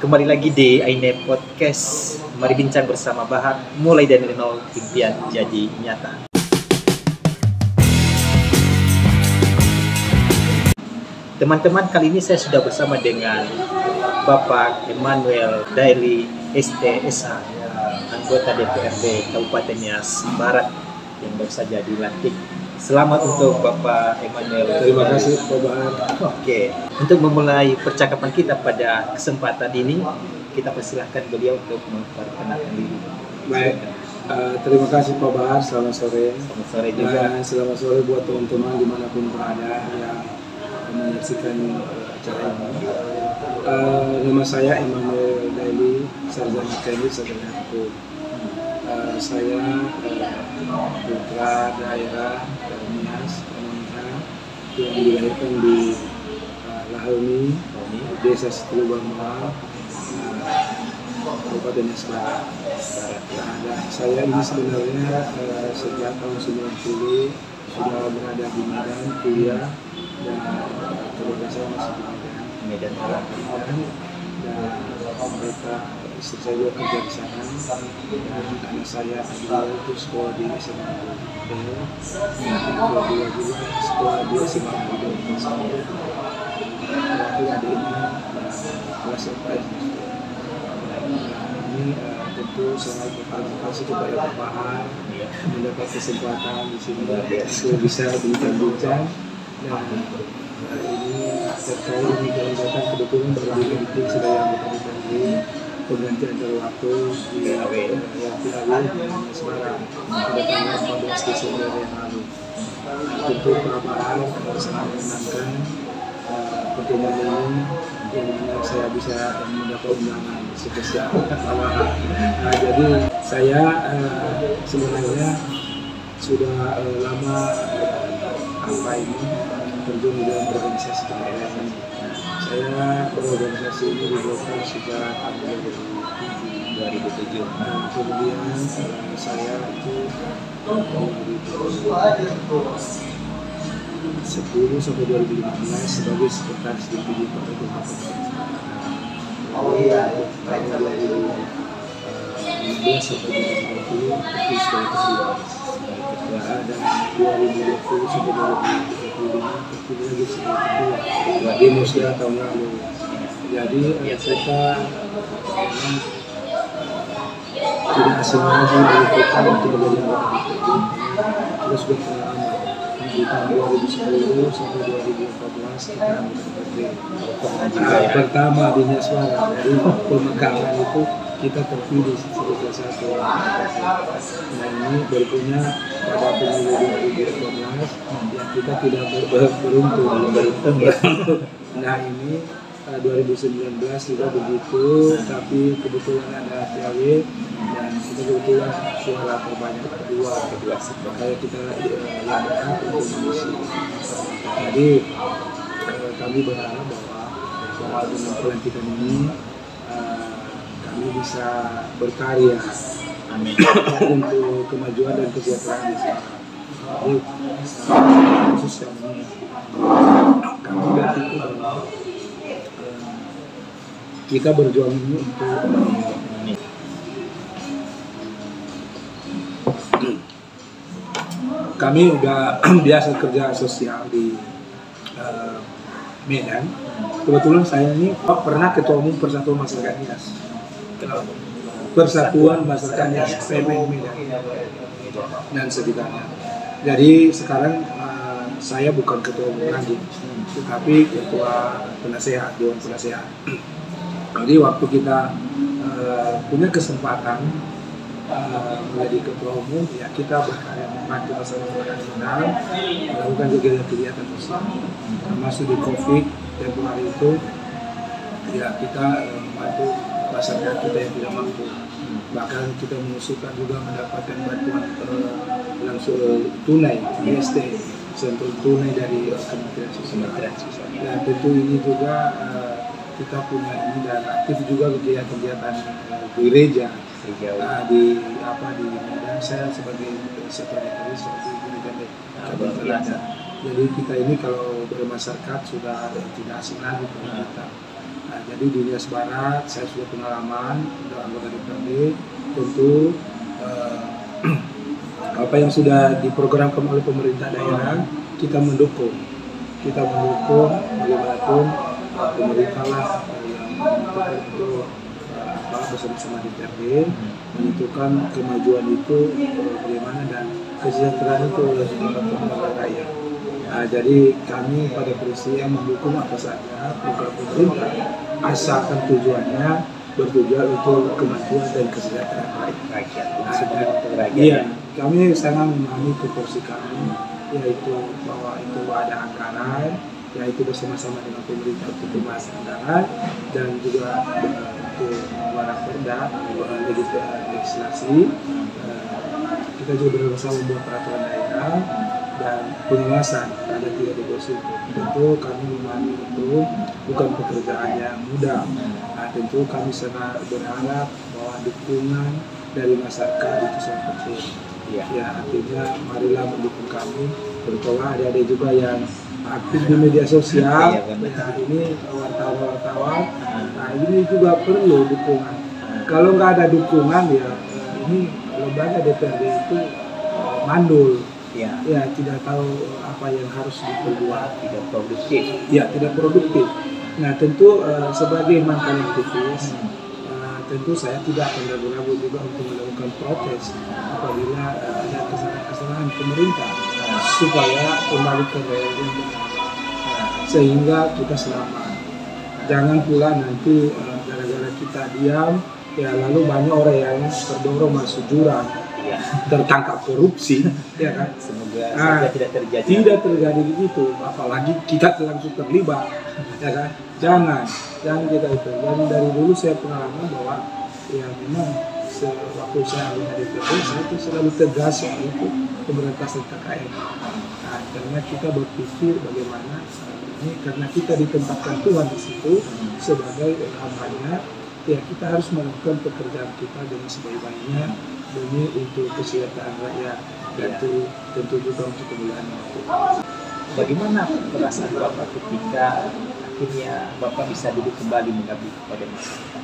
Kembali lagi di Aine Podcast. Mari bincang bersama Bahar, mulai dari nol impian jadi nyata. Teman-teman, kali ini saya sudah bersama dengan Bapak Emmanuel Daily STSH, anggota DPRD Kabupaten Nias Barat yang baru saja dilantik. Selamat untuk Bapak Emmanuel. Terima kasih Pak Bahar. Oke, untuk memulai percakapan kita pada kesempatan ini, kita persilahkan beliau untuk memperkenalkan diri. Baik, terima kasih Pak Bahar. Selamat sore. Selamat sore juga. Dan selamat sore buat teman-teman dimanapun berada yang menyaksikan acara ini. Nama saya Emmanuel Daily, sarjana teknik sarjana hukum. Saya putra daerah Nias, yang dilahirkan di Lahauni, Desa Situlubangmual, Kabupaten Nias Barat. Nah, saya ini sebenarnya sejak tahun 90 sudah berada di Medan kuliah, dan keluarga saya masih di Medan. Dan mereka istri saya juga kerja di sana, dan anak saya itu sekolah di SMA Bel, kedua juga sekolah di SMA Bel. Terakhir adiknya kelas 4. Ini tentu sangat berterima kasih kepada Pak Bahar mendapat kesempatan di sini untuk bisa bincang-bincang. Dan ini terkait dengan kegiatan kebetulan baru dilantik sebagai anggota DPRD pengganti antara waktu di PAW Semarang pada tanggal 14 Desember yang lalu. Tentu Pak Bahar sangat menyenangkan pertemuan ini, yang mana saya bisa mendapat undangan spesial Pak Bahar. Jadi saya sebenarnya sudah lama terjun di dalam organisasi keagamaan ini. Saya berorganisasi ini di Golkar sejak tahun 2007. Nah, kemudian saya itu dari 2010 sampai 2015 sebagai sekretaris DPD Partai Golkar. Tahun 2015 sampai 2020 itu sebagai ketua. Dan 2020 sampai 2025 terpilih lagi sebagai ketua di Musya tahun lalu. Jadi kita tidak asing lagi bagi kita untuk menjadi anggota DPD. Kita sudah pengalaman di tahun 2010 sampai 2014 kita anggota DPD. Pertama di Nias Barat, dari pemegangan itu kita terpilih sebagai satu. Nah, ini berikutnya pada pemilu 2014 yang kita tidak beruntung. Nah, ini 2019 juga begitu, tapi kebetulan ada PAW dan kita kebetulan suara terbanyak kedua, makanya kita yang berhak untuk mengisi. Jadi kami berharap bahwa dengan pelantikan ini kami bisa berkarya untuk kemajuan dan kesejahteraan di sana. Jadi khusus yang ini kami berpikir bahwa kita berjuang ini untuk kami udah biasa kerja sosial di Medan. Kebetulan saya ini pernah ketua umum Persatuan Masyarakat Nias. Persatuan Masyarakat Nias PMN Medan dan sekitarnya. Jadi sekarang saya bukan ketua umum lagi, tetapi ketua penasehat, dewan penasehat. Jadi waktu kita punya kesempatan menjadi ketua umum, ya kita berkarya membantu masyarakat Medan melakukan kegiatan sosial. Termasuk di COVID tempoh hari itu, ya kita membantu masyarakat kita yang tidak mampu. Bahkan kita mengusulkan juga mendapatkan bantuan langsung tunai, BST, sentuh tunai dari Kementerian Sosial. Dan tentu ini juga kita punya ini, dan aktif juga kegiatan gereja di Medan. Saya sebagai sekretaris di gereja Kabupaten. Jadi kita ini kalau bermasyarakat sudah tidak asing lagi kita. Nah, jadi di Nias Barat saya sudah pengalaman dalam anggota DPRD, tentu apa yang sudah diprogramkan oleh pemerintah daerah kita mendukung bagaimanapun pemerintah lah yang menentukan itu bersama-sama DPRD menentukan kemajuan itu bagaimana dan kesejahteraan itu oleh rakyat. Nah, jadi kami pada prinsipnya mendukung apa saja program pemerintah asalkan tujuannya bertujuan untuk kemajuan dan kesejahteraan rakyat. Iya, kami sangat memahami tupoksi kami, yaitu bahwa itu ada anggaran, yaitu bersama-sama dengan pemerintah untuk pembahasan anggaran dan juga untuk membuat perda, legislasi. Kita juga bersama membuat peraturan daerah dan pengawasan ada 3 deposit. Tentu kami memahami itu bukan pekerjaan yang mudah. Nah, tentu kami sangat berharap bahwa dukungan dari masyarakat itu sangat penting. Ya, artinya marilah mendukung kami, terutama adik-adik juga yang aktif di media sosial. Ya, ini wartawan-wartawan. Nah, ini juga perlu dukungan. Kalau nggak ada dukungan ya ini lembaga DPRD itu mandul. Ya, tidak tahu apa yang harus diperbuat, tidak produktif. Ya, tidak produktif. Nah, tentu sebagai mantan aktivis, tentu saya tidak akan ragu-ragu juga untuk melakukan protes apabila ada kesalahan pemerintah supaya kembali ke yang benar, sehingga kita selamat. Jangan pula nanti gara-gara kita diam, ya lalu banyak orang yang terdorong masuk jurang, tertangkap korupsi, ya kan? Semoga tidak terjadi. Tidak terjadi begitu, apalagi kita langsung terlibat, ya kan? Jangan kita itu. Dan dari dulu saya pengalaman bahwa ya memang waktu saya ada di DPRD saya itu selalu tegas soal itu pemberantasan KKN. Nah, karena kita berpikir bagaimana ini karena kita ditempatkan Tuhan di situ sebagai hambanya, ya kita harus melakukan pekerjaan kita dengan sebaik-baiknya demi untuk kesejahteraan rakyat dan tentu juga untuk kemuliaan Allah. Bagaimana perasaan Bapak ketika akhirnya Bapak bisa duduk kembali mengabdi kepada masyarakat?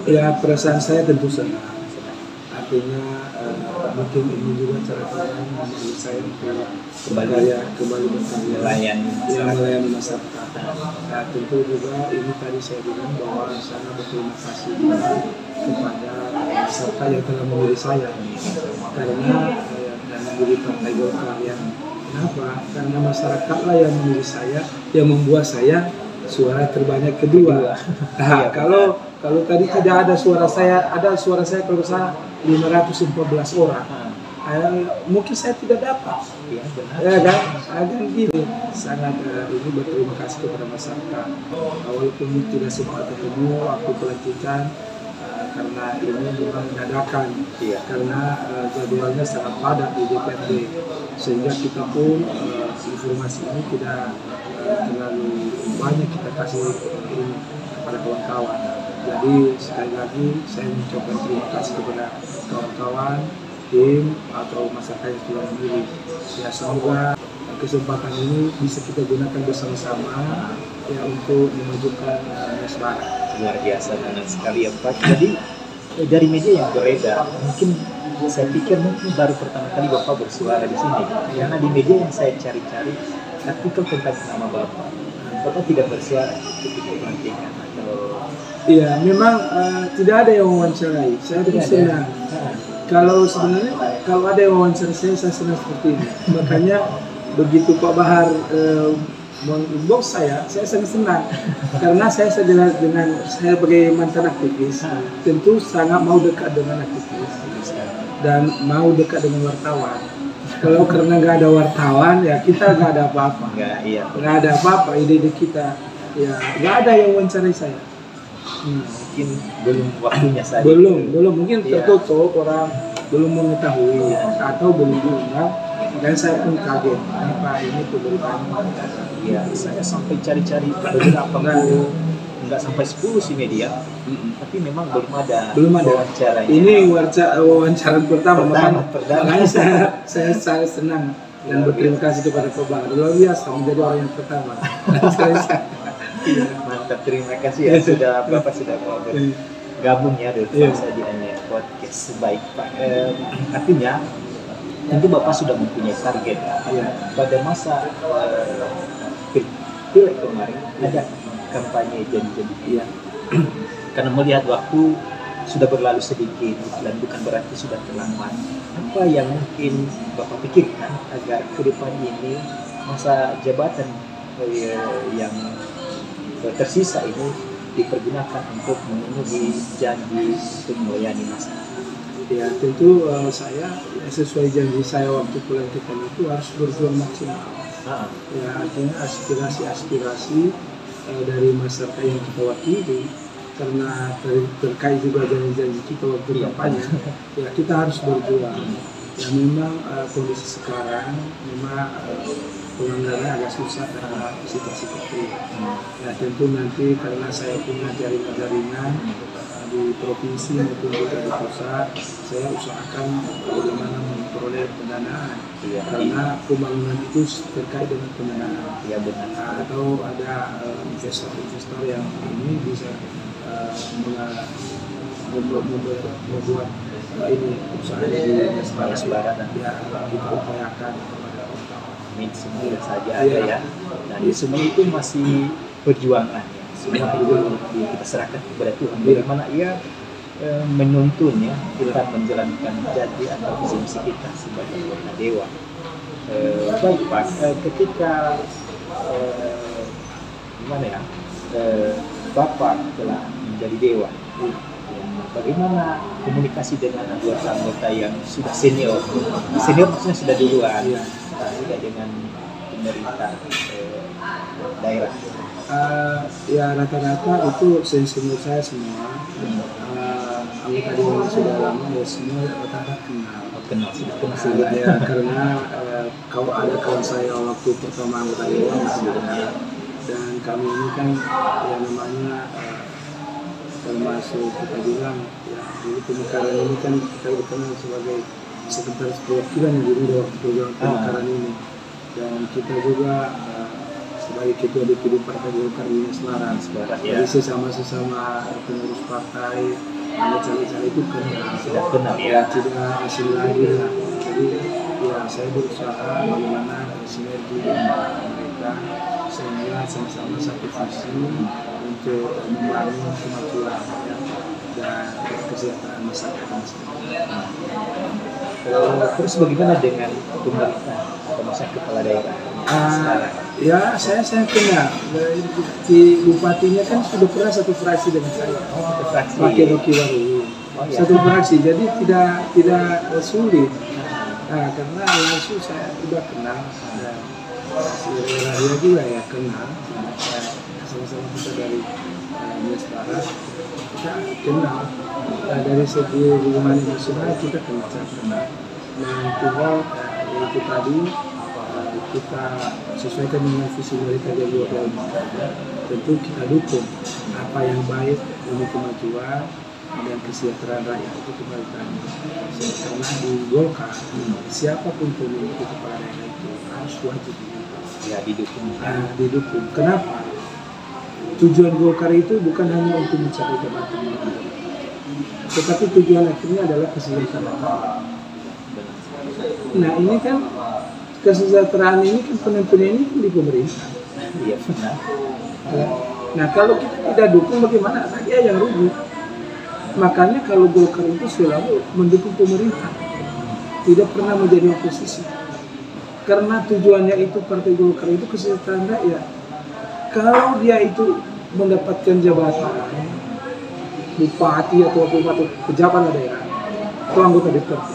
Ya, perasaan saya tentu senang. Artinya mungkin ini juga cara Tuhan menjadi saya untuk kembali berkarya melayani masyarakat. Nah, tentu juga ini tadi saya bilang bahwa sangat berterima kasih kepada masyarakat yang telah memilih saya, karena dan memilih Partai Golkar yang kenapa? Karena masyarakatlah yang memilih saya, yang membuat saya suara terbanyak kedua. Nah, kalau tadi tidak ada suara saya kalau saya 514 orang. Mungkin saya tidak dapat. Ya kan? Ada gitu. Sangat ini berterima kasih kepada masyarakat. Walaupun tidak sempat ketemu waktu pelantikan karena ini memang dadakan. Karena jadwalnya sangat padat di DPRD. Sehingga kita pun informasi ini tidak terlalu banyak kita kasih ini kepada kawan-kawan. Jadi sekali lagi saya mengucapkan terima kasih kepada kawan-kawan, tim atau masyarakat yang telah memilih. Ya, semoga kesempatan ini bisa kita gunakan bersama-sama ya untuk memajukan Nias Barat. Luar biasa banget sekali ya Pak. Jadi dari media yang beredar, mungkin saya pikir mungkin baru pertama kali Bapak bersuara di sini. Karena di media yang saya cari-cari artikel tentang nama Bapak tidak bersuara ketika pelantikan atau. Iya, memang tidak ada yang wawancarai. Saya tidak senang. Kalau sebenarnya kalau ada yang wawancara saya senang seperti ini. Makanya begitu Pak Bahar menginbox saya sangat senang karena saya sebagai mantan aktivis tentu sangat mau dekat dengan aktivis dan mau dekat dengan wartawan. Kalau karena nggak ada wartawan ya kita nggak ada apa-apa. Nggak ada apa-apa ide-ide kita ya nggak ada yang wawancarai saya. Mungkin belum waktunya saja. Belum mungkin tertutup, orang belum mengetahui atau belum diundang. Dan saya pun kaget kenapa ini pemberitaan. Ya, saya sampai cari-cari beberapa nggak sampai 10 sih media, tapi memang belum ada wawancara. Ini wawancara pertama, makanya saya sangat senang dan berterima kasih kepada Pak Bahar. Luar biasa menjadi orang yang pertama. Mantap mantap, terima kasih ya sudah Bapak sudah mau gabung ya dengan saya di Anya Podcast. Baik Pak, artinya tentu Bapak sudah mempunyai target pada masa pilek kemarin ada kampanye janji-janji karena melihat waktu sudah berlalu sedikit dan bukan berarti sudah terlambat. Apa yang mungkin Bapak pikirkan agar ke depan ini masa jabatan yang tersisa ini dipergunakan untuk memenuhi janji untuk melayani masyarakat? Ya tentu saya sesuai janji saya waktu pelantikan itu harus berjuang maksimal. Ya artinya aspirasi dari masyarakat yang kita wakili, karena terkait juga janji-janji kita waktu kampanye, ya kita harus berjuang. Ya memang kondisi sekarang memang pelanggaran agak susah karena situasi COVID. Ya tentu nanti karena saya punya jaringan-jaringan di provinsi maupun juga di pusat, saya usahakan bagaimana memperoleh pendanaan. Karena pembangunan itu terkait dengan pendanaan. Ya benar. Atau ada investor-investor yang ini bisa membuat ini usaha di Barat dan ya kita upayakan kepada Amin, semoga saja ada ya. Dan semua itu masih perjuangan ya. Semua itu kita serahkan kepada Tuhan. Bagaimana ia menuntun ya kita menjalankan janji atau visi misi kita sebagai anggota dewan. Baik Pak, ketika gimana ya Bapak telah menjadi dewan, bagaimana komunikasi dengan anggota-anggota yang sudah senior maksudnya sudah duluan, juga dengan pemerintah daerah? Ya rata-rata itu senior saya semua, anggota dewan sudah lama ya semua rata-rata kenal ya, karena kalau ada kawan saya waktu pertama anggota dewan masih ada, dan kami ini kan ya namanya termasuk kita bilang ya dulu pemekaran ini kan kita dikenal sebagai sekretaris perwakilan yang dulu waktu program pemekaran ini, dan kita juga sebagai ketua DPD Partai Golkar di Semarang. Jadi sesama pengurus partai, caleg-caleg itu sudah kenal ya, tidak asing lagi lah. Jadi ya saya berusaha bagaimana sinergi dengan mereka sehingga sama-sama satu visi untuk membangun kemajuan dan kesejahteraan masyarakat. Terus bagaimana dengan pemerintah atau masyarakat kepala daerah? Ya saya kenal. Di bupatinya kan sudah pernah satu fraksi dengan saya. Satu fraksi. Pakai Rocky Waru. Satu fraksi. Jadi tidak sulit. Nah, karena langsung saya sudah kenal dan si Raya juga ya kenal. Sama-sama kita dari Nias Barat, kita kenal. Nah, dari segi hubungan emosional kita kenal. Nah, tinggal itu tadi kita sesuaikan dengan visi mereka dari dua tentu kita dukung apa yang baik demi kemajuan dan kesejahteraan rakyat itu kebaikan. Karena di Golkar siapapun pemimpin kepala daerah itu harus wajib ya didukung. Didukung. Kenapa? Tujuan Golkar itu bukan hanya untuk mencapai jabatan, tetapi tujuan akhirnya adalah kesejahteraan. Nah ini kan kesejahteraan ini kan penentunya ini kan di pemerintah. Iya benar. Nah kalau kita tidak dukung bagaimana rakyat yang rugi? Makanya kalau Golkar itu selalu mendukung pemerintah, tidak pernah menjadi oposisi. Karena tujuannya itu partai Golkar itu kesejahteraan rakyat. Kalau dia itu mendapatkan jabatan bupati atau pejabat daerah atau anggota DPRD,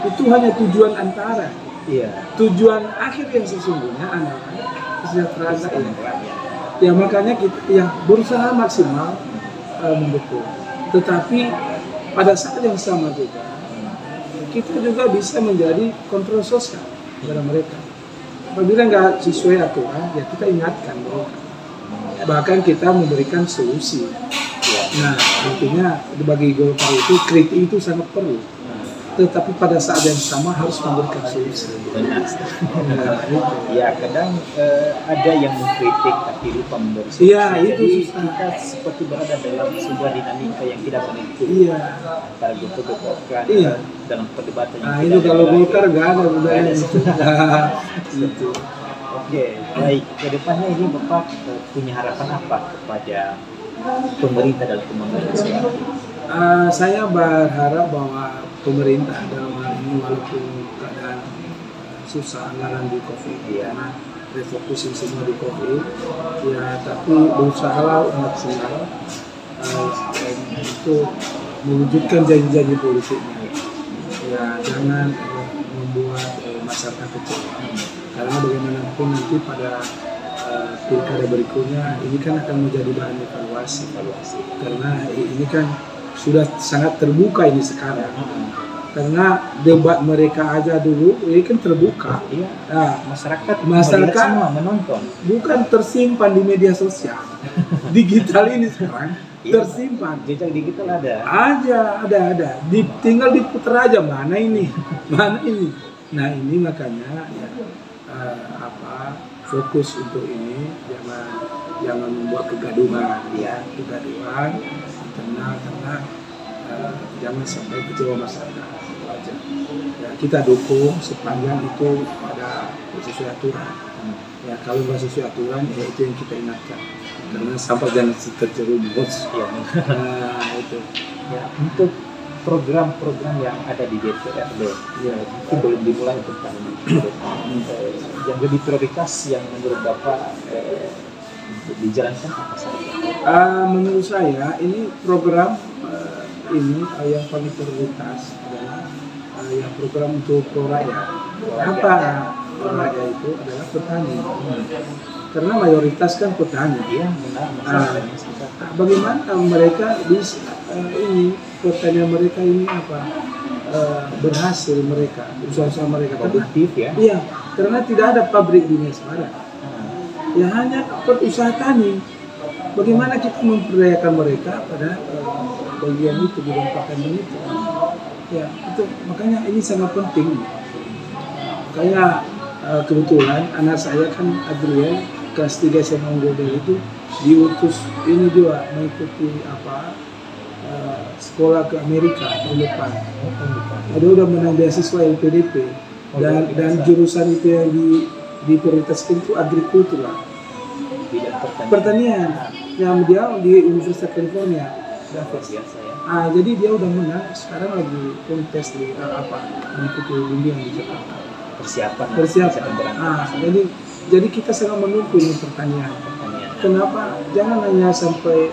itu hanya tujuan antara. Iya. Tujuan akhir yang sesungguhnya adalah kesejahteraan rakyat. Ya makanya kita ya berusaha maksimal mendukung. Tetapi pada saat yang sama juga kita juga bisa menjadi kontrol sosial kepada mereka. Apabila nggak sesuai aturan, ya kita ingatkan mereka. Bahkan kita memberikan solusi. Nah, artinya bagi Golkar itu kritik itu sangat perlu. tetapi pada saat yang sama harus memberikan solusi. Benar. Nah, itu. Ya kadang ada yang mengkritik tapi lupa memberi solusi. Iya, itu Jadi susah. kita seperti berada dalam sebuah dinamika yang tidak menentu. Iya. Antara Golkar Iya. dalam perdebatan yang Nah tidak itu kalau ada Golkar lagi. nggak ada budaya Nggak ada. itu. Itu. Oke, baik. Kedepannya ini Bapak punya harapan apa kepada pemerintah dalam pembangunan Islam? Saya berharap bahwa pemerintah dalam hal ini walaupun keadaan susah anggaran di COVID karena refokusin semua di COVID, ya tapi berusahalah maksimal untuk mewujudkan janji-janji politiknya. Ya jangan membuat masyarakat kecewa. Karena bagaimanapun nanti pada pilkada berikutnya ini kan akan menjadi bahan evaluasi. Karena ini kan sudah sangat terbuka ini sekarang. Karena debat mereka aja dulu ini kan terbuka. Iya. Nah, Masyarakat Masyarakat- semua menonton. bukan tersimpan di media sosial. Digital ini sekarang tersimpan. Jejak digital ada. Ada. Tinggal diputar aja mana ini. Nah ini makanya ya, fokus untuk ini jangan membuat kegaduhan tenang karena jangan sampai kecewa masyarakat itu aja. Ya, kita dukung sepanjang itu ada sesuai aturan. Ya kalau nggak sesuai aturan ya itu yang kita ingatkan karena sampai jangan terjerumus. Iya. Nah itu. Ya, untuk program-program yang ada di DPRD ya, itu belum dimulai untuk tahun ini. Yang lebih prioritas yang menurut Bapak untuk dijalankan apa saja? Menurut saya ini program ini yang paling prioritas adalah yang program untuk rakyat. Apa rakyat itu adalah petani. Karena mayoritas kan petani. Iya, benar. Masalahnya sekitar. Bagaimana mereka bisa ini pertanian mereka ini apa berhasil mereka usaha mereka Produktif ya. iya karena tidak ada pabrik di Semarang ya hanya usaha tani bagaimana kita memperdayakan mereka pada bagian itu bidang pertanian itu ya itu makanya ini sangat penting makanya kebetulan anak saya kan Adrian kelas 3 SMA Unggul itu diutus ini juga mengikuti sekolah ke Amerika tahun depan. Dia udah menang beasiswa LPDP dan jurusan itu yang diprioritaskan itu agrikultur lah. Bidang Pertanian. Yang dia di Universitas California. biasa ya. Jadi dia udah menang. Sekarang lagi kontes di mengikuti bimbingan di Jakarta. Persiapan. Jadi kita sangat menunggu ini pertanian. Kenapa? Jangan hanya sampai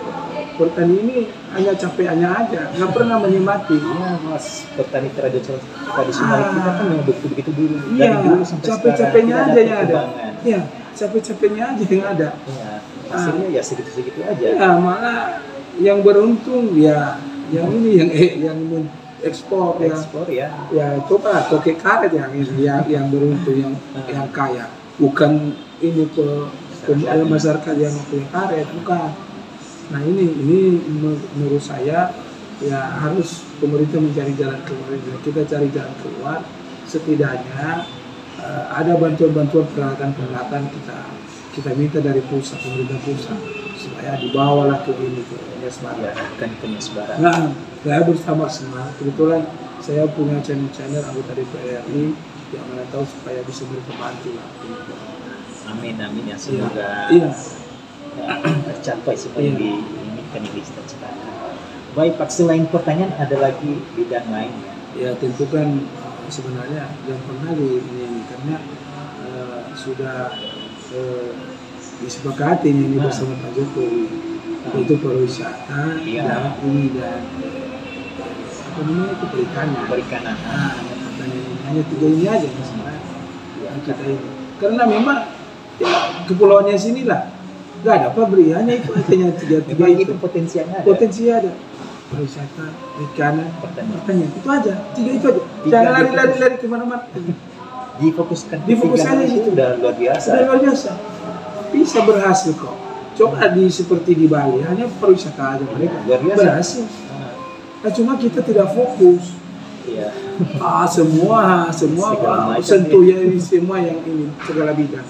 petani ini hanya capeknya aja, nggak pernah menikmati. Iya, Mas, petani tradisional kita kan memang begitu dulu. Iya, Dari dulu sampai capek-capeknya sekarang aja tidak yang ada. perkembangan. Iya, capek-capeknya aja yang ada. Iya, hasilnya ya segitu-segitu aja. Ya, malah yang beruntung ya, yang ini yang ekspor ya. Ekspor ya. Ya coba toke karet yang beruntung yang kaya, bukan ini masyarakat yang punya karet, bukan. Nah ini menurut saya ya harus pemerintah mencari jalan keluar. Kita cari jalan keluar setidaknya ada bantuan-bantuan peralatan kita minta dari pusat, pemerintah pusat supaya dibawalah ke ini ke Semarang. Ya, bukan ke Semarang. Nah, saya bersama semua. Kebetulan saya punya channel anggota DPR RI yang mana tahu supaya bisa berbantu lah. Amin ya semoga. Iya. Tercapai semua yang diinginkan yang dicita-citakan. Baik Pak, selain pertanyaan ada lagi bidang lain ya? Ya tentu kan sebenarnya yang pernah ini karena sudah disepakati ini bersama Pak Jokowi itu pariwisata dan ini dan apa namanya itu perikanan. Pertanian ini hanya 3 ini aja sebenarnya yang kita ini karena memang ya, kepulauannya sinilah nggak ada pabrik, hanya itu aja yang tiga itu potensinya ada. Potensi ada. Pariwisata, perikanan, pertanian, itu aja. 3 itu aja. Jangan lari kemana-mana. Difokuskan aja itu udah luar biasa. Udah luar biasa. Bisa berhasil kok. Coba seperti di Bali, hanya pariwisata aja mereka. Luar biasa. Berhasil. Nah, cuma kita tidak fokus. Iya. Semua Segala macam sentuh ya ini semua yang ini segala bidang.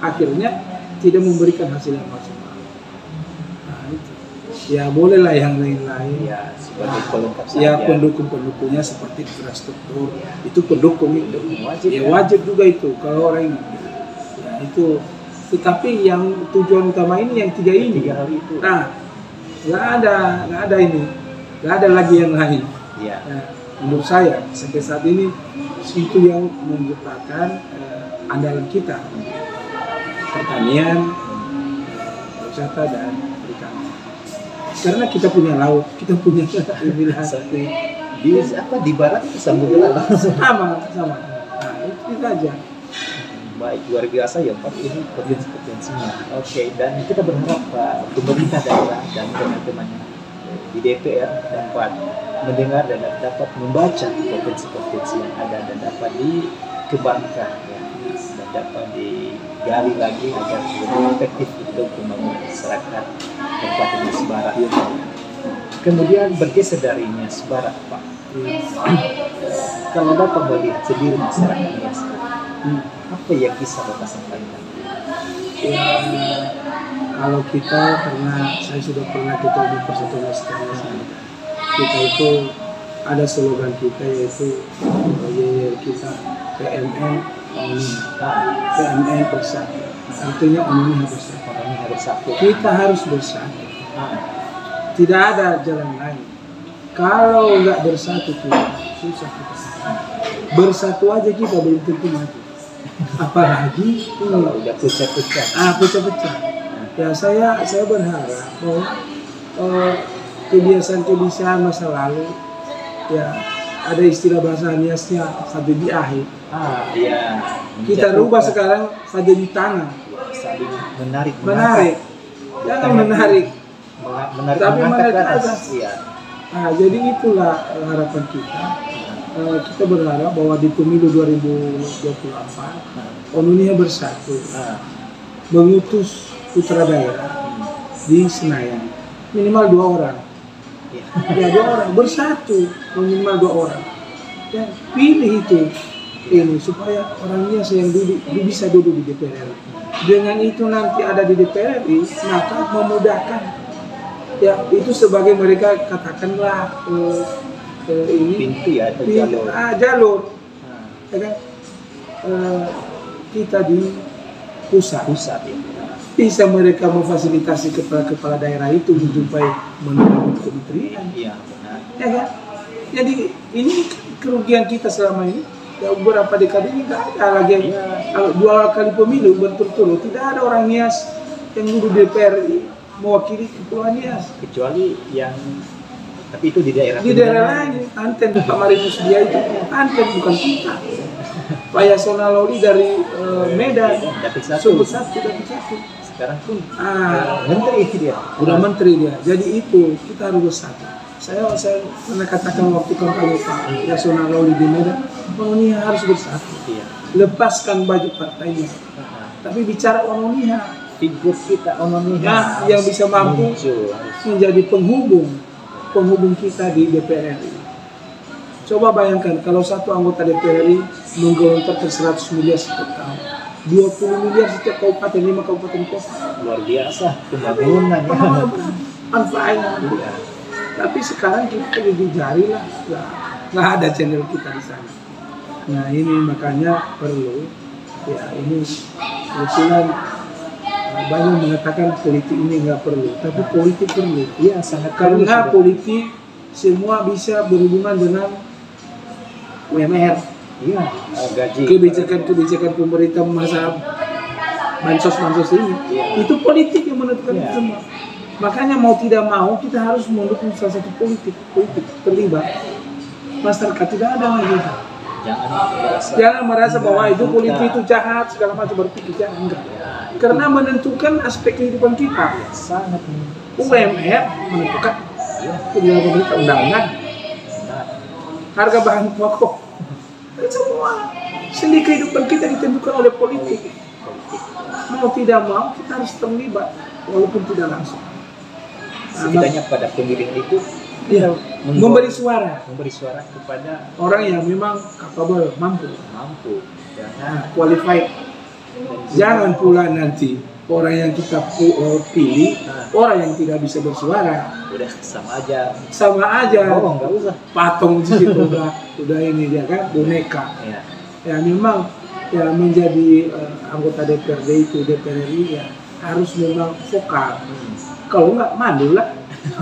Akhirnya tidak memberikan hasil yang maksimal. Nah, itu. Ya bolehlah yang lain-lain. Iya, sebagai pelengkap Ya saja. pendukung-pendukungnya seperti infrastruktur itu pendukung itu. Wajib, Ya ya. wajib juga itu kalau orang ini. Ya itu. Tetapi yang tujuan utama ini yang tiga ini. Tiga hal itu. Nah, nggak ada ini, nggak ada lagi yang lain. Iya. Nah, menurut saya sampai saat ini itu yang merupakan andalan kita, pertanian, wisata dan perikanan. Karena kita punya laut, kita punya wilayah Di barat itu samudera langsung. sama. Nah, itu aja. Baik, luar biasa ya Pak, ini potensi-potensinya. Oke, dan kita berharap Pak, pemerintah daerah dan teman-temannya di DPR dapat mendengar dan dapat membaca potensi-potensi yang ada dan dapat dikembangkan ya, dan dapat digali lagi agar lebih efektif untuk pembangunan masyarakat Kabupaten Nias Barat. Kemudian bergeser dari Nias Barat Pak, kalau Bapak melihat sendiri masyarakat Nias Barat, apa yang bisa Bapak sampaikan? Ya, kalau kita saya sudah pernah ketua umum Persatuan Nasional, kita itu ada slogan kita yaitu kita PMN PMN bersatu. Artinya Indonesia bersatu. Orangnya bersatu. Kita harus bersatu. Tidak ada jalan lain. Kalau nggak bersatu kita susah kita. Bersatu aja kita belum tentu maju. Apalagi Kalau udah pecah-pecah. pecah-pecah. Ya saya berharap bahwa kebiasaan-kebiasaan masa lalu ya ada istilah bahasa Niasnya ada di akhir. Iya. Kita rubah sekarang ada di tanah. Saling menarik. Jangan menarik. Tapi mengangkat ke atas. atas. Iya. Nah, jadi itulah harapan kita. Kita berharap bahwa di pemilu 2024 Indonesia bersatu mengutus putra daerah di Senayan minimal 2 orang. Ya 2 orang bersatu minimal 2 orang. Dan pilih itu ini supaya orangnya yang bisa duduk di DPR. Dengan itu nanti ada di DPR maka memudahkan. Ya itu sebagai mereka katakanlah ini Pintu ya atau jalur. jalur. Ya kan? Kita di pusat Ya. bisa mereka memfasilitasi kepala daerah itu menjumpai menteri kementerian. Iya, benar. Ya kan? Jadi ini kerugian kita selama ini. Ya beberapa dekade ini nggak ada lagi 2 kali pemilu berturut-turut tidak ada orang Nias yang duduk DPR mewakili Kepulauan Nias. Kecuali yang tapi itu di daerah Lain, Anten Pak Marinus dia itu Anten bukan kita. Pak Yasona Lawli dari Medan dapat satu. Sumut satu. Sekarang pun menteri dia. Udah menteri dia. Jadi itu kita harus bersatu. Saya pernah katakan waktu kampanye Pak Yasona Lawli di Medan, Indonesia harus bersatu. Iya. Lepaskan baju partainya. Tapi bicara Indonesia, Figur kita Indonesia yang bisa mampu menjadi penghubung kita di DPR RI. Coba bayangkan kalau satu anggota DPR RI menggelontorkan 100 miliar setiap tahun, 20 miliar setiap kabupaten, 5 kabupaten kota. Luar biasa pembangunan. Manfaatnya. Iya. Tapi sekarang kita gigit jari lah, nggak ada channel kita di sana. Nah ini makanya perlu ya ini usulan. Banyak mengatakan politik ini nggak perlu, tapi politik perlu. Iya, sangat perlu. Karena politik semua bisa berhubungan dengan UMR. Iya, gaji. Kebijakan pemerintah masa bansos ini, itu politik yang menentukan itu semua. Makanya mau tidak mau kita harus mendukung salah satu politik terlibat. Masyarakat tidak ada lagi. Jangan merasa bahwa itu politik itu jahat segala macam berpikir jangan enggak. Karena menentukan aspek kehidupan kita. Sangat. UMR menentukan kebijakan pemerintah undang-undang. Harga bahan pokok. Semua sendi kehidupan kita ditentukan oleh politik. Mau tidak mau kita harus terlibat walaupun tidak langsung. Setidaknya pada pemilihan itu Ya, memberi suara kepada orang yang memang capable, mampu, jangan qualified. Jangan pula nanti orang yang kita pilih orang yang tidak bisa bersuara. udah sama aja. Oh, nggak usah patung di situ udah ini dia kan boneka. Ya memang ya menjadi anggota DPRD itu DPR RI ya harus memang vokal. Kalau nggak mandul lah,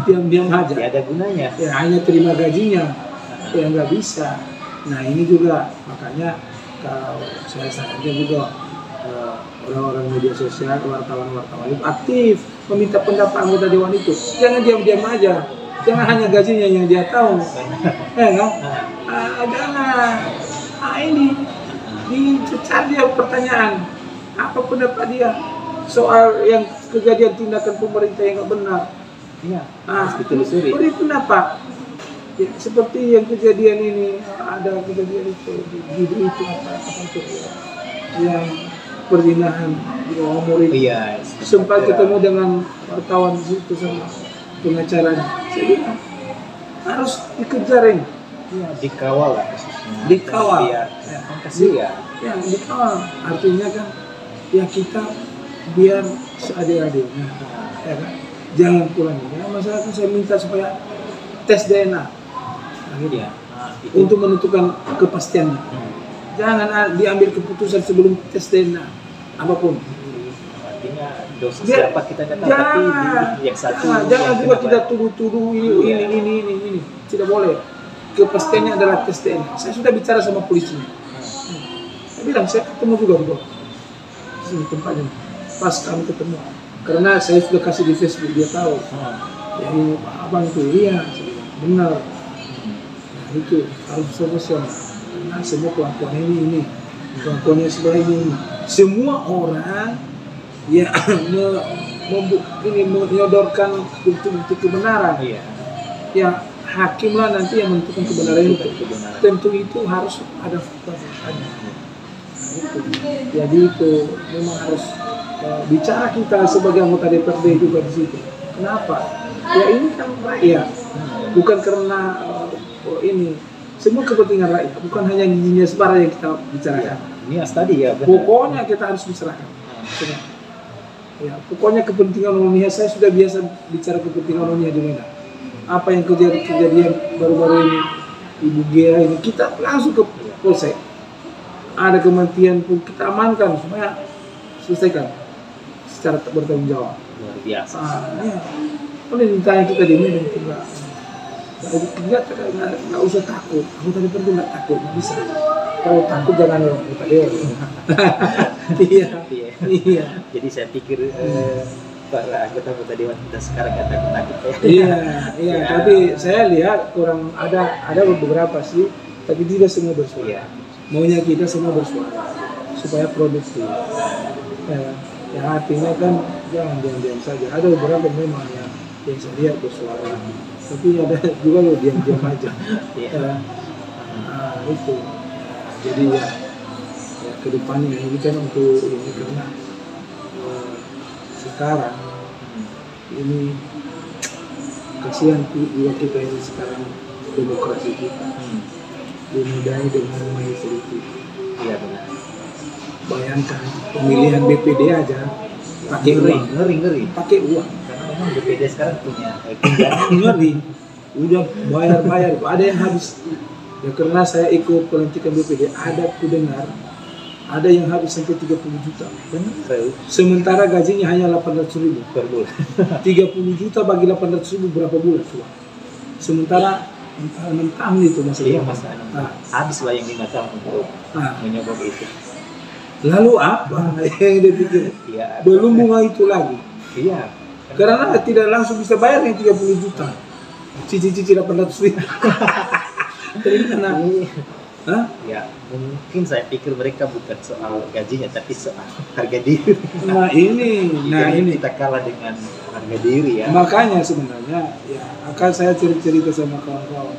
diam-diam aja. Ya ada gunanya. Ya hanya terima gajinya, ya nggak bisa. Nah ini juga makanya kalau saya sarankan juga orang-orang media sosial, wartawan-wartawan itu aktif meminta pendapat anggota dewan itu. Jangan diam-diam aja, jangan hanya gajinya yang dia tahu. Ya kan? Jangan. Ini dicari dia pertanyaan apa pendapat dia soal yang kejadian tindakan pemerintah yang nggak benar. Iya, harus ditelusuri. Beri pendapat. Ya, seperti yang kejadian ini ada kejadian itu itu apa itu yang perzinahan di bawah umur itu. Iya. Sempat ketemu dengan wartawan di situ sama pengacaranya. Saya bilang harus dikejar ini. Iya, dikawal lah kasusnya. Dikawal. Ya, kasih ya. Ya, dikawal. Artinya kan ya kita biar seadil-adilnya. Ya kan? Jangan pulang ya. Masyarakat saya minta supaya tes DNA. Nah, gitu. Ya. Untuk menentukan kepastiannya. Jangan diambil keputusan sebelum tes DNA apapun. Artinya dosa siapa kita kata tapi yang satu. Jangan juga kita tuduh-tuduh ini. Tidak boleh. Kepastiannya adalah tes DNA. Saya sudah bicara sama polisinya. Saya bilang saya ketemu juga di sini tempatnya. Pas kami ketemu. Karena saya sudah kasih di Facebook dia tahu. Jadi abang itu iya benar. Nah, itu harus profesional. Karena semua kelakuan ini kelakuannya sebelah ini. Semua orang yang menyodorkan bukti-bukti kebenaran. Iya. Ya hakimlah nanti yang menentukan kebenaran itu. Tentu itu harus ada fakta-faktanya. Jadi itu memang harus bicara kita sebagai anggota DPRD juga di situ. Kenapa? Ya ini kan rakyat, bukan karena ini semua kepentingan rakyat, bukan hanya giginya Sebarah yang kita bicarakan. Ini tadi ya. Benar. Pokoknya kita harus bicarakan. Ya, pokoknya kepentingan umumnya saya sudah biasa bicara kepentingan umumnya di mana. Apa yang kejadian baru-baru ini Ibu Gea ini kita langsung ke polsek. Ada kematian pun kita amankan supaya selesaikan secara bertanggung jawab. Luar biasa. Ya. Kalau ditanya kita di mana nggak usah takut. Aku tadi pergi nggak takut, nggak bisa. Kalau takut jangan loh, Iya. Jadi saya pikir para anggota dewan kita sekarang nggak takut ya. Iya. Tapi saya lihat kurang ada beberapa sih, tapi tidak semua bersuara. Iya. Maunya kita semua bersuara supaya produktif. Ya artinya kan jangan diam-diam saja. Ada beberapa memang yang saya lihat bersuara, tapi ada juga lo diam-diam aja. Itu. Jadi ya kedepannya ini kan untuk ini karena sekarang ini kasihan juga kita ini sekarang demokrasi kita dinodai dengan main politik. Iya benar. Bayangkan pemilihan BPD aja pakai uang, ngeri. Pakai uang. Karena memang BPD sekarang punya ngeri. Udah bayar. Ada yang habis. Ya karena saya ikut pelantikan BPD, ada yang habis sampai 30 juta. Benar. Sementara gajinya hanya 800.000 per bulan. 30 juta bagi 800.000 berapa bulan coba? Sementara 6 tahun itu Iya masa habis lah yang 5 tahun untuk menyogok itu. Lalu apa yang dia pikir? Iya, belum bunga itu lagi. Iya. Karena tidak langsung bisa bayar yang 30 juta. Cici 800.000. Dari mana? Ya, mungkin saya pikir mereka bukan soal gajinya, tapi soal harga diri. Nah ini kita kalah dengan harga diri ya. Makanya sebenarnya ya akan saya cerita sama kawan-kawan.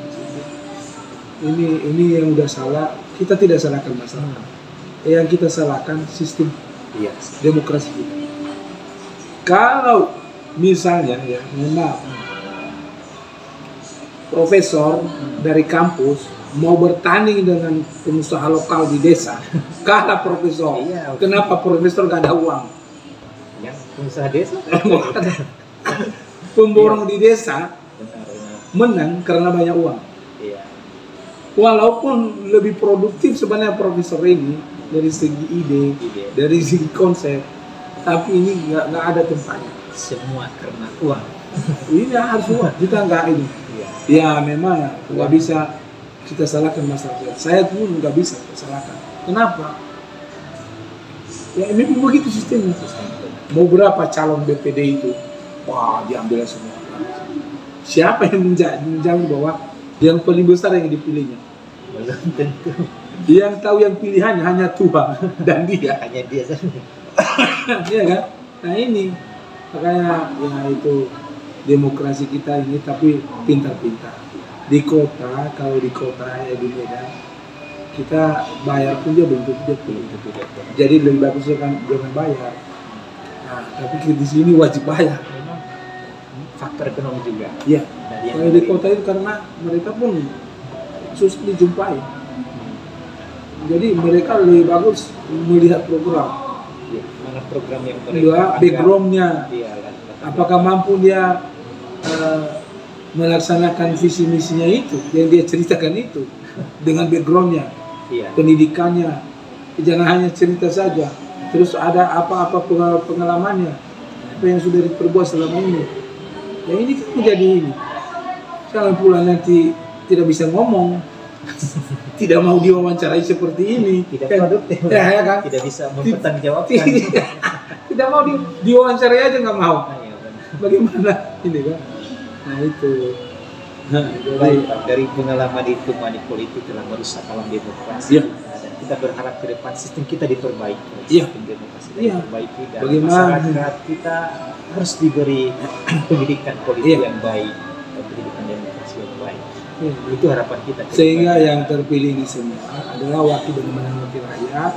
Ini yang udah salah. Kita tidak salahkan masalah. Yang kita salahkan sistem demokrasi kita. Kalau misalnya ya, maaf, profesor dari kampus mau bertanding dengan pengusaha lokal di desa, kalah profesor. Iya. Kenapa profesor gak ada uang? Yang pengusaha desa. Pemborong di desa Benar. menang karena banyak uang. Iya. Walaupun lebih produktif sebenarnya profesor ini dari segi ide, dari segi konsep, tapi ini nggak ada tempatnya. Semua karena uang. Ini harus uang, kita nggak ini. Iya. Ya memang nggak bisa kita salahkan masyarakat. Saya pun nggak bisa salahkan. Kenapa? Ya ini pun begitu sistemnya. Mau berapa calon BPD itu? Wah, diambil semua. Siapa yang menjamin bahwa yang paling besar yang dipilihnya? Belum tentu. Yang tahu yang pilihannya hanya Tuhan dan dia. Hanya dia saja. Iya kan? Nah ini makanya ya itu demokrasi kita ini, tapi pintar-pintar. Di kota, kalau di kota ya di Medan, kita bayar pun dia belum tentu. Jadi lebih bagus kan jangan bayar. Nah, tapi di sini wajib bayar. Memang faktor ekonomi juga. Iya. Dari Kalau di kota itu karena mereka pun susah dijumpai. Jadi mereka lebih bagus melihat program. Ya, mana program yang mereka Dua backgroundnya. Iya, Apakah mampu dia melaksanakan visi misinya itu yang dia ceritakan itu dengan backgroundnya, iya. pendidikannya, jangan hanya cerita saja. Terus ada apa-apa pengalamannya, apa yang sudah diperbuat selama ini. Ya ini kan menjadi ini. Jangan pula nanti tidak bisa ngomong, tidak mau diwawancarai seperti ini, Tidak kan? produktif. Ya kan? Tidak bisa mempertanggungjawabkan. Tidak mau diwawancarai aja nggak mau. Ah, iya, benar. Bagaimana ini kan? Nah itu. Baik, Pak. Dari pengalaman itu money politik telah merusak alam demokrasi. Iya. Dan kita berharap ke depan sistem kita diperbaiki. Iya. Sistem demokrasi Iya. diperbaiki dan Bagaimana? masyarakat kita harus diberi pendidikan politik Iya. yang baik dan pendidikan demokrasi yang baik. Iya. Itu harapan kita. ke Sehingga depan. yang terpilih ini semua adalah wakil dan wakil rakyat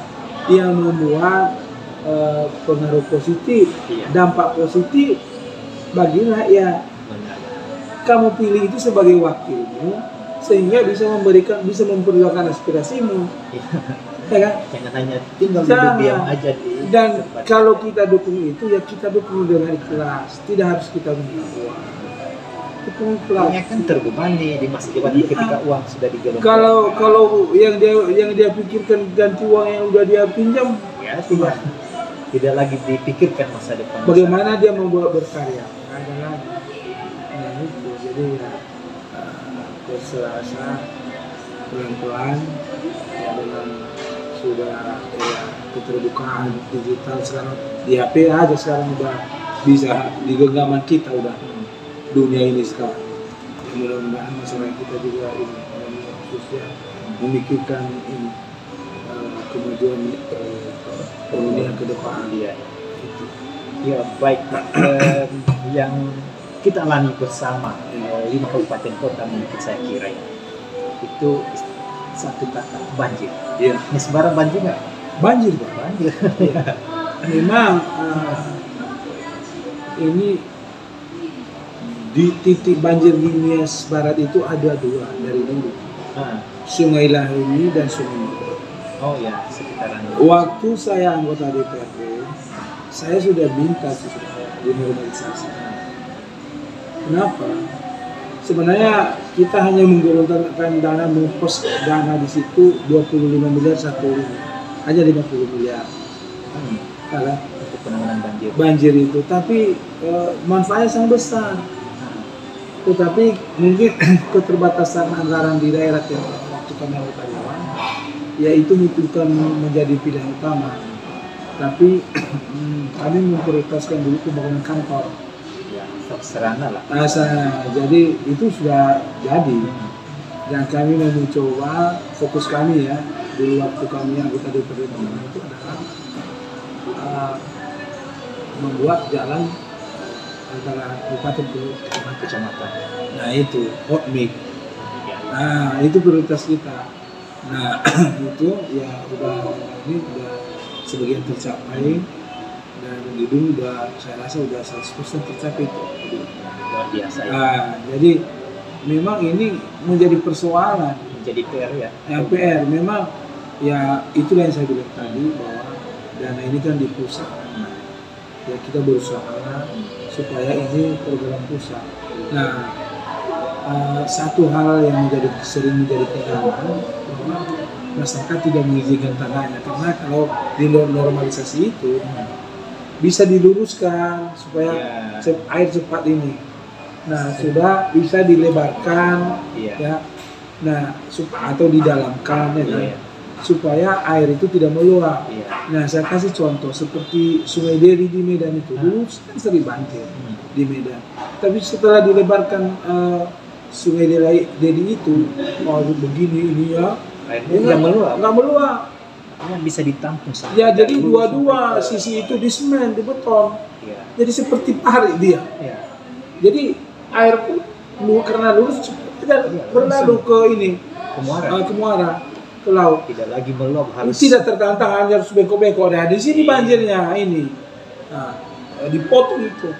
yang membuat pengaruh positif, Iya. dampak positif bagi rakyat. Benar. Kamu pilih itu sebagai wakilmu sehingga bisa memperjuangkan aspirasimu, Iya. ya kan? Jangan hanya tinggal Jangan. duduk diam aja di Dan tempat. kalau kita dukung itu ya kita dukung dengan ikhlas, tidak harus kita minta uang. Dukung ikhlas. Banyak kan terbebani di masa jabatan Iya. ketika uang sudah digelontorkan. Kalau yang dia pikirkan ganti uang yang udah dia pinjam, ya tidak lagi dipikirkan masa depan. bagaimana dia membuat berkarya? Nggak ada lagi. Nah itu jadi ya berserasa pelan-pelan ya, dengan sudah ya, keterbukaan digital sekarang di HP aja sekarang udah bisa di genggaman kita udah dunia ini sekarang. Ya, mudah-mudahan masyarakat kita juga ini khususnya memikirkan ini kemajuan dunia ke depan. Iya. Ya baik, yang kita alami bersama 5 kabupaten kota mungkin saya kira ya, itu satu kata banjir. Iya. Ini sebarang banjir nggak? Banjir, Pak. Banjir. Memang ini di titik banjir di Nias Barat itu ada dua dari dulu, Ah, Sungai Lahuni dan Sungai Mekong. oh ya, sekitaran itu. Waktu saya anggota DPRD, saya sudah minta dinormalisasi. Kenapa? Sebenarnya kita hanya menggelontorkan dana, mempos dana di situ 25 miliar satu ini, hanya 50 miliar. Karena Untuk penanganan banjir. banjir itu, tapi manfaatnya sangat besar. Tetapi mungkin keterbatasan anggaran di daerah yang waktu kami anggota dewan, ya itu bukan menjadi pilihan utama. Tapi kami memprioritaskan dulu pembangunan kantor. Ya, serana lah. Jadi itu sudah jadi. Dan kami mau mencoba, fokus kami ya, dulu waktu kami anggota DPRD itu adalah membuat jalan antara kabupaten ke Kecamatan. nah itu hotmix. Ya, Nah itu prioritas kita. Nah itu ya ini udah sebagian tercapai dan gedung udah saya rasa udah 100% tercapai itu. luar biasa ya. Nah jadi memang ini menjadi persoalan, menjadi PR ya. PR. Memang ya itulah yang saya bilang tadi, bahwa dana ini kan di pusat. Ya kita berusaha supaya ini program pusat. Nah, satu hal yang sering menjadi kendala bahwa masyarakat tidak mengizinkan tanahnya, karena kalau di normalisasi itu bisa diluruskan supaya air cepat ini. Nah, sudah bisa dilebarkan, ya. Nah, atau didalamkan, ya kan? Supaya air itu tidak meluap. Nah, saya kasih contoh seperti Sungai Deli di Medan itu dulu kan sering banjir di Medan. Tapi setelah dilebarkan Sungai Deli itu, begini ini ya, airnya nggak meluap. Bisa ditampung. Ya, jadi dua-dua sisi itu di semen, di beton. Jadi seperti parit dia. Jadi air pun karena lurus tidak berlalu ke ini, ke muara, ke laut. Tidak lagi meluap, harus tidak tertantang, hanya harus beko-beko. Nah, di sini banjirnya ini. Nah, dipotong itu.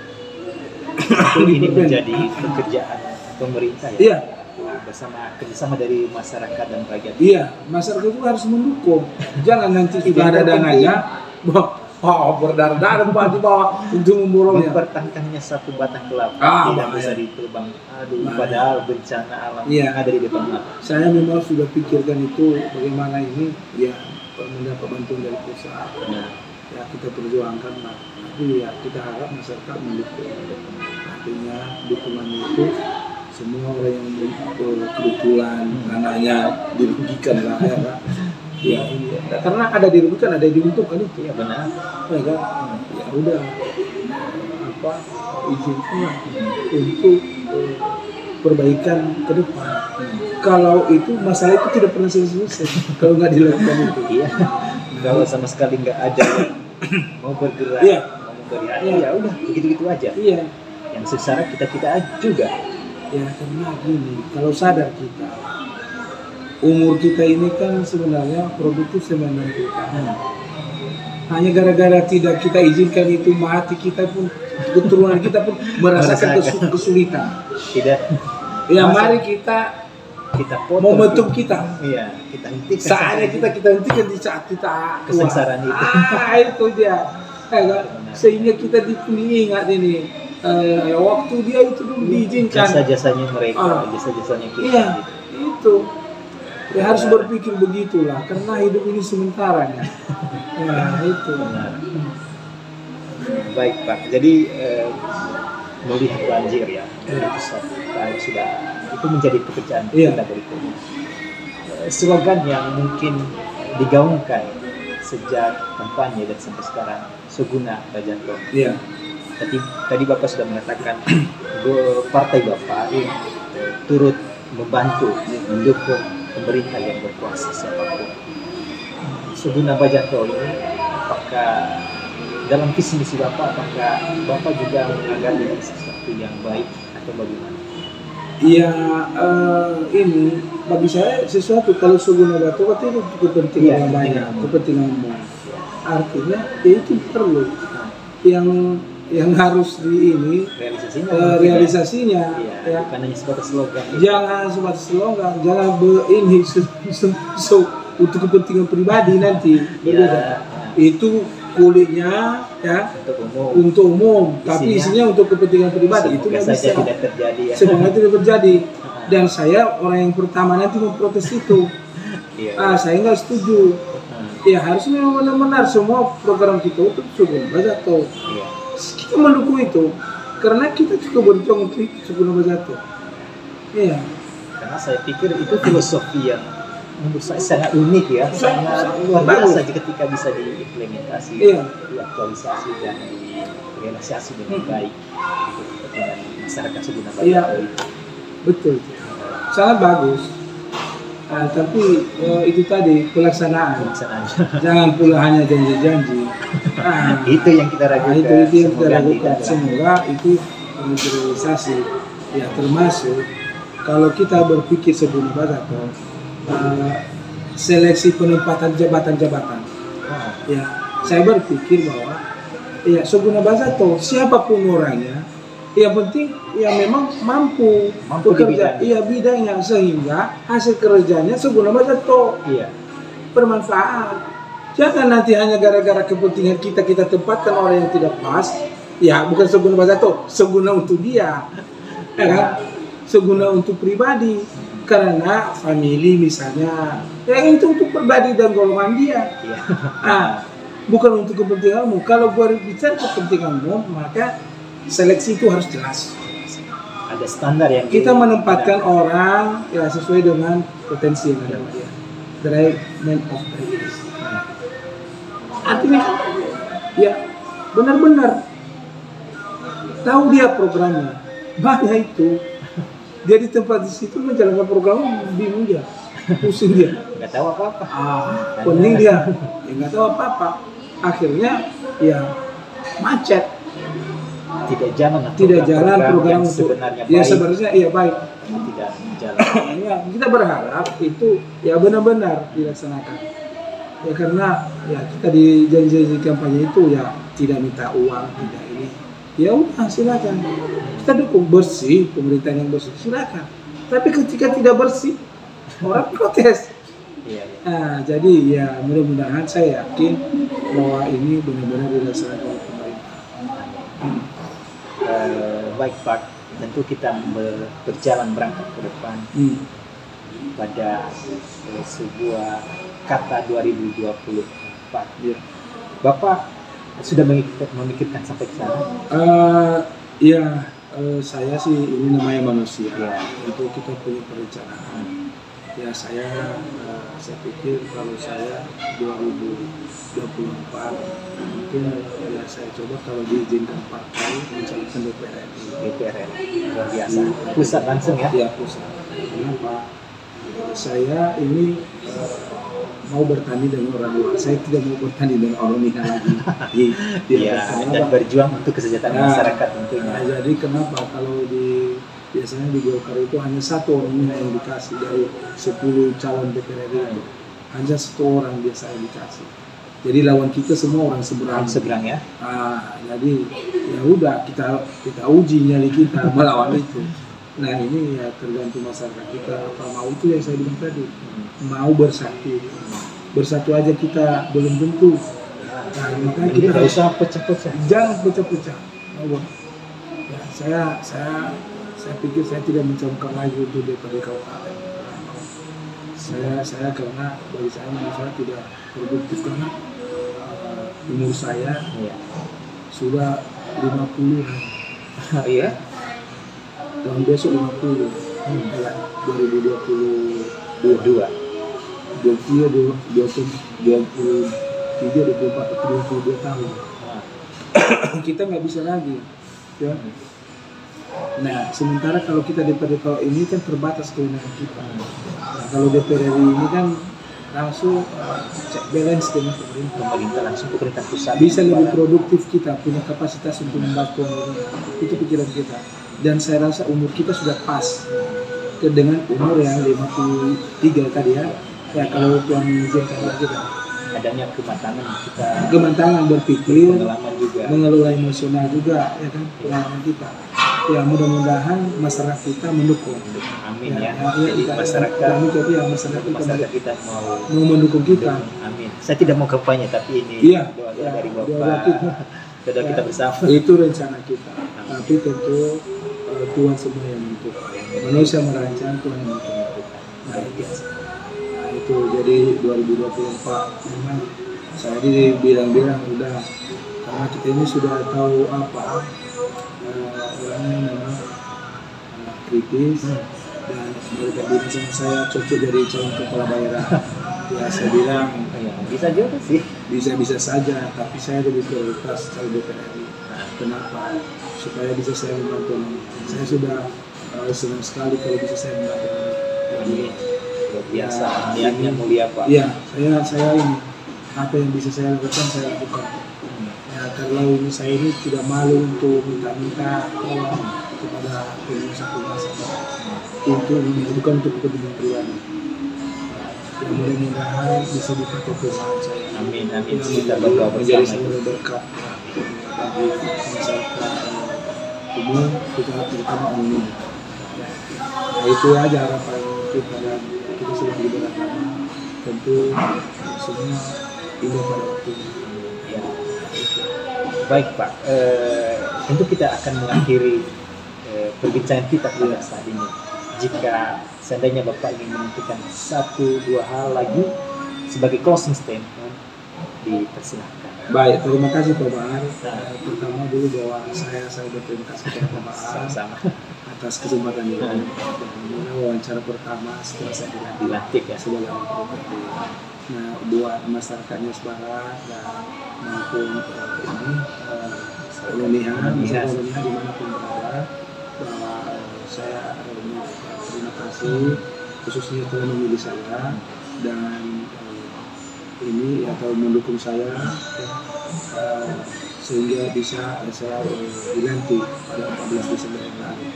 Ini menjadi pekerjaan pemerintah ya. Iya. Kerjasama dari masyarakat dan rakyat. Iya, masyarakat itu harus mendukung. Jangan nanti sudah ada dananya, berdarah-darah di bawah untuk memborongnya. Mempertahankannya satu batang kelapa tidak bisa ditebang. Padahal bencana alam ada di depan mata. Saya memang sudah pikirkan itu, bagaimana ini ya mendapat bantuan dari pusat. Ya kita perjuangkan lah. Tapi ya kita harap masyarakat mendukung. Artinya dukungan itu semua orang yang kebetulan tanahnya dirugikan lah ya kan. Ya, karena ada dirugikan, ada diuntungkan itu. Iya benar. Ya kan? Ya udah izinkan untuk perbaikan ke depan. Kalau itu masalah itu tidak pernah selesai kalau nggak dilakukan itu. Iya. Kalau sama sekali nggak ada mau bergerak, mau memberi hati, ya udah begitu-begitu aja. Iya. Yang secara kita juga. Ya karena gini, kalau sadar kita, umur kita ini kan sebenarnya produktif 90 tahun. Hanya gara-gara tidak kita izinkan itu mati, kita pun keturunan kita pun merasakan kesulitan. Tidak. Ya mari kita potong momentum kita. Iya, kita hentikan. Saatnya kita hentikan di saat kita kesengsaraan itu. Itu dia. Sehingga kita diingat ini. Waktu dia itu dulu diizinkan. Jasa-jasanya mereka, jasa-jasanya kita. Iya, itu. Ya harus berpikir begitulah, karena hidup ini sementara ya. Ya itu. Benar. Baik Pak, jadi melihat banjir ya, itu menjadi pekerjaan kita berikutnya. Slogan yang mungkin digaungkan sejak kampanye dan sampai sekarang, Suguna Bajanto. Iya. Tadi Bapak sudah mengatakan partai Bapak turut membantu mendukung pemerintah yang berkuasa siapapun. Suguna Bajanto ini apakah dalam visi misi Bapak, apakah Bapak juga menganggap ini sesuatu yang baik atau bagaimana? Iya, ini bagi saya sesuatu kalau Suguna Bajanto itu kepentingan yang banyak, kepentingan umum. Artinya itu perlu yang harus realisasinya ya. Bukan hanya sebatas slogan. Jangan sebatas slogan, jangan untuk kepentingan pribadi nanti berbeda. Itu kulitnya ya untuk umum, tapi isinya untuk kepentingan pribadi. Itu nggak bisa. Tidak terjadi ya. Semoga tidak terjadi. Dan saya orang yang pertama nanti memprotes itu. Saya nggak setuju. Ya harusnya benar-benar semua program kita itu Suguna Bajanto. Kita mendukung itu karena kita juga berjuang untuk Suguna Bajanto. Iya. Karena saya pikir itu filosofi yang menurut saya sangat unik ya, sangat luar biasa ketika bisa diimplementasi, diaktualisasi dan direalisasi dengan baik dengan masyarakat Suguna Bajanto. Iya. Betul. Sangat bagus. Tapi itu tadi pelaksanaan. Jangan pula hanya janji-janji. Itu yang kita ragukan. Itu yang kita ragukan. Semoga itu terrealisasi. Ya termasuk kalau kita berpikir Suguna Bajanto, seleksi penempatan jabatan-jabatan. Ya, saya berpikir bahwa Suguna Bajanto siapapun orangnya Yang penting ya memang mampu Mampu di bekerja, bidangnya. iya bidangnya, sehingga hasil kerjanya seguna betul, Iya. bermanfaat. Jangan nanti hanya gara-gara kepentingan kita tempatkan orang yang tidak pas, ya bukan seguna betul, seguna untuk dia, ya kan? Seguna untuk pribadi, karena family misalnya, ya itu untuk pribadi dan golongan dia. Iya. Ah, bukan untuk kepentinganmu. Kalau berbicara kepentinganmu, maka seleksi itu harus jelas. Ada standar yang Kita menempatkan orang ya sesuai dengan potensi yang ada dia. The right man of practice. Artinya ya benar-benar tahu dia programnya. Banyak itu. Dia di tempat di situ menjalankan program bingung dia, pusing dia. nggak tahu apa-apa. Pening dia, ya nggak tahu apa-apa. Akhirnya ya macet. Tidak jalan. Tidak jalan program yang untuk sebenarnya ya baik. sebenarnya iya baik. Tidak jalan. Ya, kita berharap itu ya benar-benar dilaksanakan. Ya karena ya kita di janji kampanye itu ya tidak minta uang, tidak ini. Ya udah silakan. Kita dukung bersih, pemerintahan yang bersih silakan. Tapi ketika tidak bersih, orang protes. Iya. Nah, jadi ya mudah-mudahan saya yakin bahwa ini benar-benar dilaksanakan oleh pemerintah. Baik Pak, tentu kita berjalan berangkat ke depan pada sebuah kata 2024. Ya. Bapak sudah memikirkan sampai ke sana? Saya sih ini namanya manusia. Ya. Itu kita punya perencanaan. Ya saya pikir kalau saya 2024 mungkin ya saya coba kalau diizinkan partai mencalonkan DPR RI. DPR luar biasa. Pusat langsung ya? Ya pusat. Kenapa? Saya ini mau bertanding dengan orang luar. Saya tidak mau bertanding dengan orang Minang lagi. Iya. Dan berjuang untuk kesejahteraan masyarakat tentunya. Nah, jadi kenapa kalau biasanya di Golkar itu hanya satu orang Minang yang dikasih dari 10 calon DPR RI itu. Hanya satu orang biasa yang dikasih. Jadi lawan kita semua orang seberang. Seberang ya? Jadi ya udah kita uji nyali kita melawan itu. Nah ini ya tergantung masyarakat kita apa mau, itu yang saya bilang tadi, mau bersatu aja kita belum tentu. Nah, makanya kita tidak usah pecah-pecah. Jangan pecah-pecah. Ya, saya pikir saya tidak mencalonkan lagi untuk DPRD Kabupaten. Saya karena bagi saya menurut saya tidak produktif karena umur saya sudah 50. Iya. Tahun besok 50. Ya, 2022. 22 tahun. Kita nggak bisa lagi. Ya. Nah, sementara kalau kita DPRD kalau ini kan terbatas kewenangan kita. Nah, kalau DPR RI ini kan langsung check balance dengan pemerintah langsung pemerintah pusat. Bisa lebih produktif, kita punya kapasitas untuk membantu itu pikiran kita. Dan saya rasa umur kita sudah pas dengan umur yang 53 tadi ya. Ya kalau Tuhan mengizinkan kita. Adanya kematangan kita. Kematangan berpikir, pengalaman juga. mengelola emosional juga, ya kan, pengalaman kita. Ya mudah-mudahan masyarakat kita mendukung. Amin ya. Jadi masyarakat kita mau mendukung kita. Amin. Saya tidak mau kampanye tapi ini doa dari Bapak. Doa kita bersama. Itu rencana kita. Tapi tentu Tuhan semua yang menentukan. Manusia merancang, Tuhan yang menentukan. Nah itu jadi 2024 memang saya bilang udah, karena kita ini sudah tahu apa orangnya memang kritis dan mereka bilang sama saya cocok jadi calon kepala daerah. Ya saya bilang bisa juga sih. Bisa saja, tapi saya lebih prioritas calon DPR RI. Kenapa? Supaya bisa saya membantu. Saya sudah senang sekali kalau bisa saya membantu. Luar biasa, niatnya mulia Pak. Iya, saya ini apa yang bisa saya lakukan saya lakukan. Ya kalau ini saya ini tidak malu untuk minta tolong kepada pengusaha untuk ini, bukan untuk kepentingan pribadi. Ya mudah-mudahan bisa dipakai Tuhan saya. Amin. Kita berdoa bersama menjadi sumber berkat bagi masyarakat umum, kita terutama umum. Nah, itu aja harapan kita, dan kita sebagai beragama tentu semua indah pada waktunya. Ya. Baik Pak, tentu kita akan mengakhiri perbincangan kita pada saat ini. Jika seandainya Bapak ingin menentukan 1-2 hal lagi sebagai closing statement, dipersilahkan. Baik, terima kasih Pak Bahar. Pertama dulu bahwa saya berterima kasih kepada Pak Bahar Sama-sama atas kesempatan ini. Dan wawancara pertama setelah saya dilantik ya. sebagai anggota DPRD. Nah, buat masyarakatnya Barat dan maupun Indonesia dimanapun berada, bahwa saya mengucapkan terima kasih khususnya telah memilih saya dan ini atau mendukung saya sehingga bisa saya dilantik pada 14 Desember yang lalu.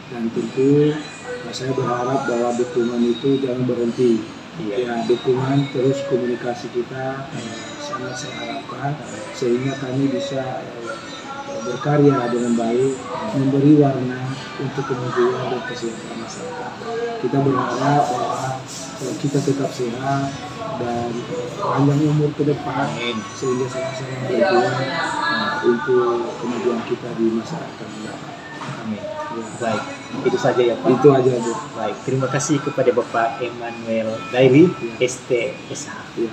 Dan tentu saya berharap bahwa dukungan itu jangan berhenti. Ya, dukungan terus, komunikasi kita sangat saya harapkan sehingga kami bisa berkarya dengan baik, memberi warna untuk kemajuan dan kesejahteraan masyarakat. Kita berharap bahwa kita tetap sehat dan panjang umur ke depan sehingga sama-sama berjuang untuk kemajuan kita di masyarakat mendatang. Amin. Ya. Baik, itu saja ya Pak. Itu aja Bu. Baik, terima kasih kepada Bapak Emmanuel Daily, ST.SH. Ya.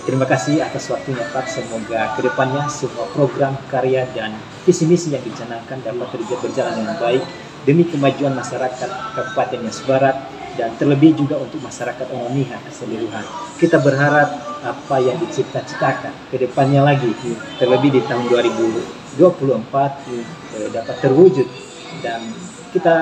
Terima kasih atas waktunya Pak. Semoga kedepannya semua program, karya, dan visi misi yang dicanangkan dapat berjalan dengan baik demi kemajuan masyarakat Kabupaten Nias Barat dan terlebih juga untuk masyarakat Ononiha keseluruhan. Kita berharap apa yang dicita-citakan kedepannya lagi, terlebih di tahun 2024 dapat terwujud. Dan kita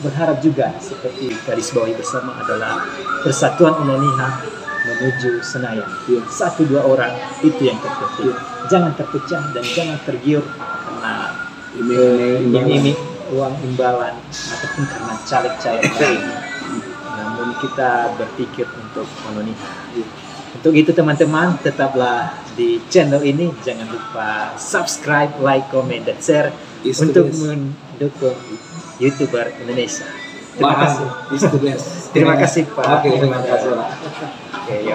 berharap juga seperti garis bawahi bersama adalah persatuan Ononiha menuju Senayan. 1-2 orang itu yang terpenting. Jangan terpecah dan jangan tergiur karena ini uang imbalan ataupun karena caleg-caleg lain. Namun kita berpikir untuk Ononiha. Untuk itu teman-teman, tetaplah di channel ini. Jangan lupa subscribe, like, comment, dan share untuk mendukung YouTuber Indonesia. Terima kasih. Terima kasih Pak. Terima kasih. Oke, ya.